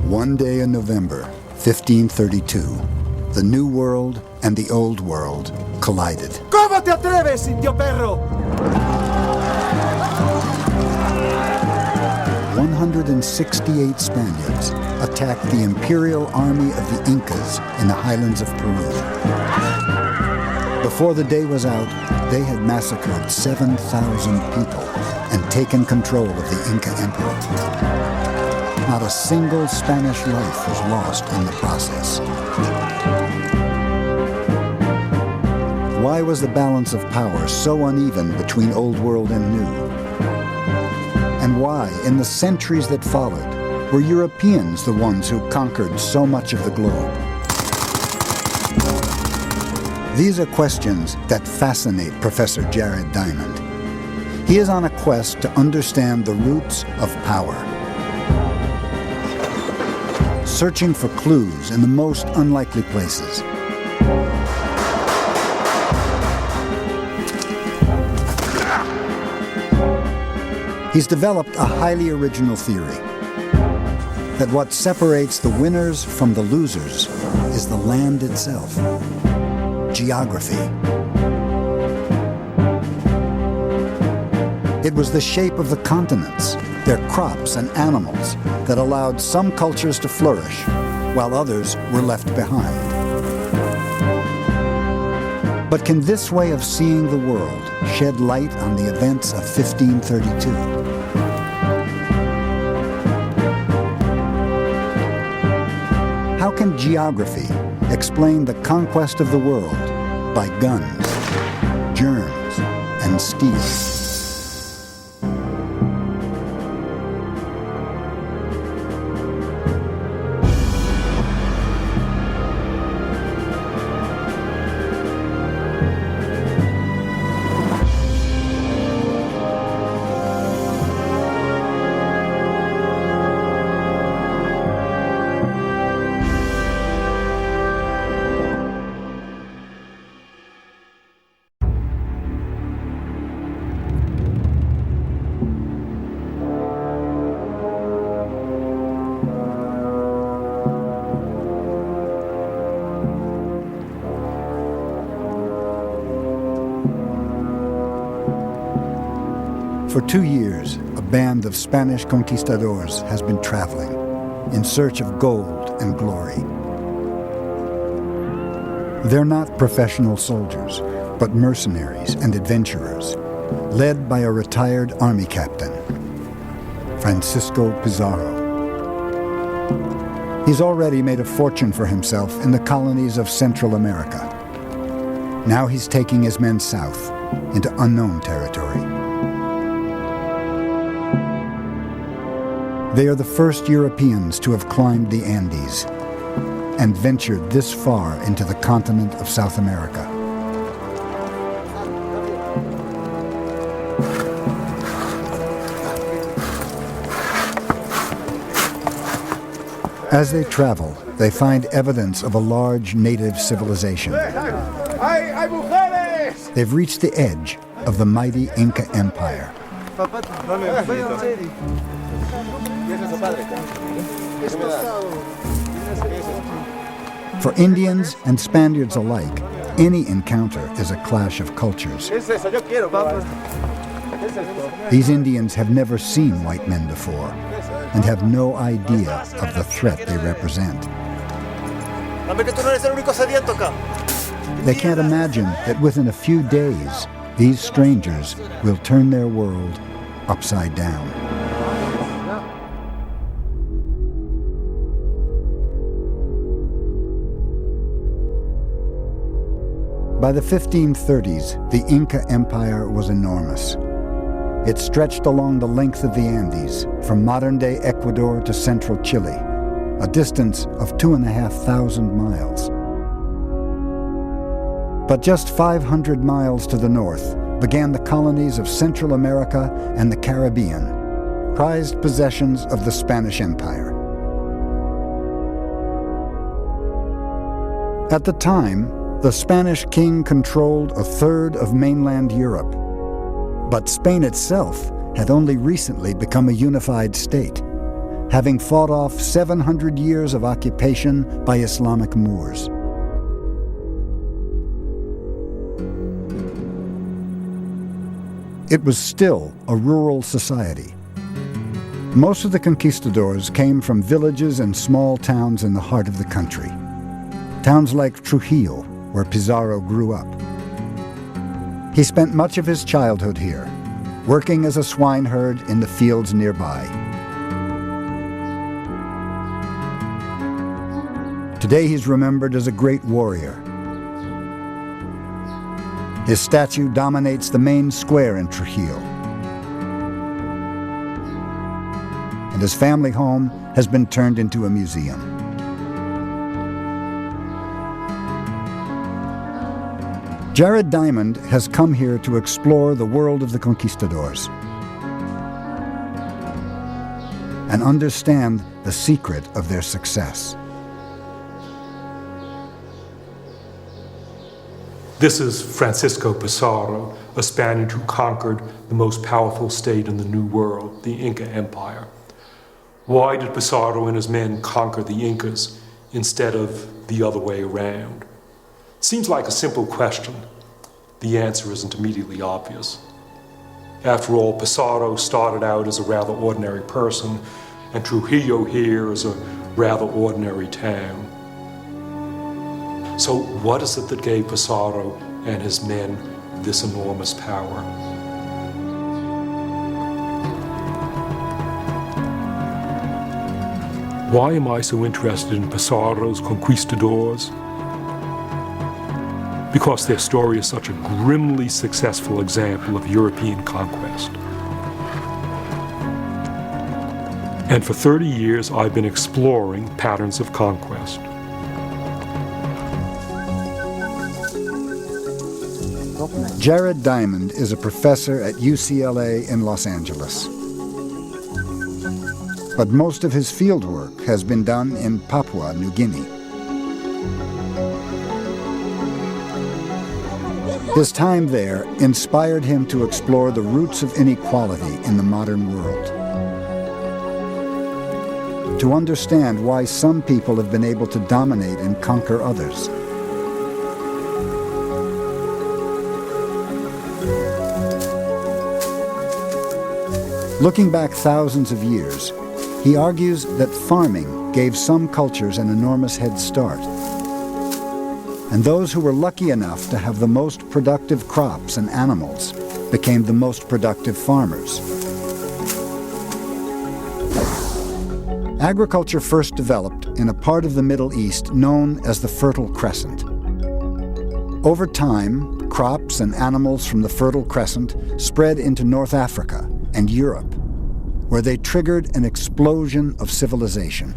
One day in November, 1532, the New World and the Old World collided. ¿Cómo te atreves, indio perro? 168 Spaniards attacked the imperial army of the Incas in the highlands of Peru. Before the day was out, they had massacred 7,000 people and taken control of the Inca Empire. Not a single Spanish life was lost in the process. Why was the balance of power so uneven between Old World and New? And why, in the centuries that followed, were Europeans the ones who conquered so much of the globe? These are questions that fascinate Professor Jared Diamond. He is on a quest to understand the roots of power, searching for clues in the most unlikely places. He's developed a highly original theory that what separates the winners from the losers is the land itself, geography. It was the shape of the continents, their crops and animals, that allowed some cultures to flourish, while others were left behind. But can this way of seeing the world shed light on the events of 1532? How can geography explain the conquest of the world by guns, germs, and steel? For 2 years, a band of Spanish conquistadors has been traveling in search of gold and glory. They're not professional soldiers, but mercenaries and adventurers, led by a retired army captain, Francisco Pizarro. He's already made a fortune for himself in the colonies of Central America. Now he's taking his men south into unknown territory. They are the first Europeans to have climbed the Andes and ventured this far into the continent of South America. As they travel, they find evidence of a large native civilization. They've reached the edge of the mighty Inca Empire. For Indians and Spaniards alike, any encounter is a clash of cultures. These Indians have never seen white men before and have no idea of the threat they represent. They can't imagine that within a few days, these strangers will turn their world upside down. By the 1530s, the Inca Empire was enormous. It stretched along the length of the Andes, from modern-day Ecuador to central Chile, a distance of 2,500 miles. But just 500 miles to the north began the colonies of Central America and the Caribbean, prized possessions of the Spanish Empire. At the time, the Spanish king controlled a third of mainland Europe, but Spain itself had only recently become a unified state. having fought off 700 years of occupation by Islamic Moors. It was still a rural society. Most of the conquistadors came from villages and small towns in the heart of the country. Towns like Trujillo, where Pizarro grew up. He spent much of his childhood here, working as a swineherd in the fields nearby. Today he's remembered as a great warrior. His statue dominates the main square in Trujillo. And his family home has been turned into a museum. Jared Diamond has come here to explore the world of the conquistadors and understand the secret of their success. This is Francisco Pizarro, a Spaniard who conquered the most powerful state in the New World, the Inca Empire. Why did Pizarro and his men conquer the Incas instead of the other way around? It seems like a simple question. The answer isn't immediately obvious. After all, Pizarro started out as a rather ordinary person, and Trujillo here is a rather ordinary town. So what is it that gave Pizarro and his men this enormous power? Why am I so interested in Pizarro's conquistadors? Because their story is such a grimly successful example of European conquest. And for 30 years, I've been exploring patterns of conquest. Jared Diamond is a professor at UCLA in Los Angeles. But most of his fieldwork has been done in Papua New Guinea. His time there inspired him to explore the roots of inequality in the modern world, to understand why some people have been able to dominate and conquer others. Looking back thousands of years, he argues that farming gave some cultures an enormous head start. And those who were lucky enough to have the most productive crops and animals became the most productive farmers. Agriculture first developed in a part of the Middle East known as the Fertile Crescent. Over time, crops and animals from the Fertile Crescent spread into North Africa and Europe, where they triggered an explosion of civilization.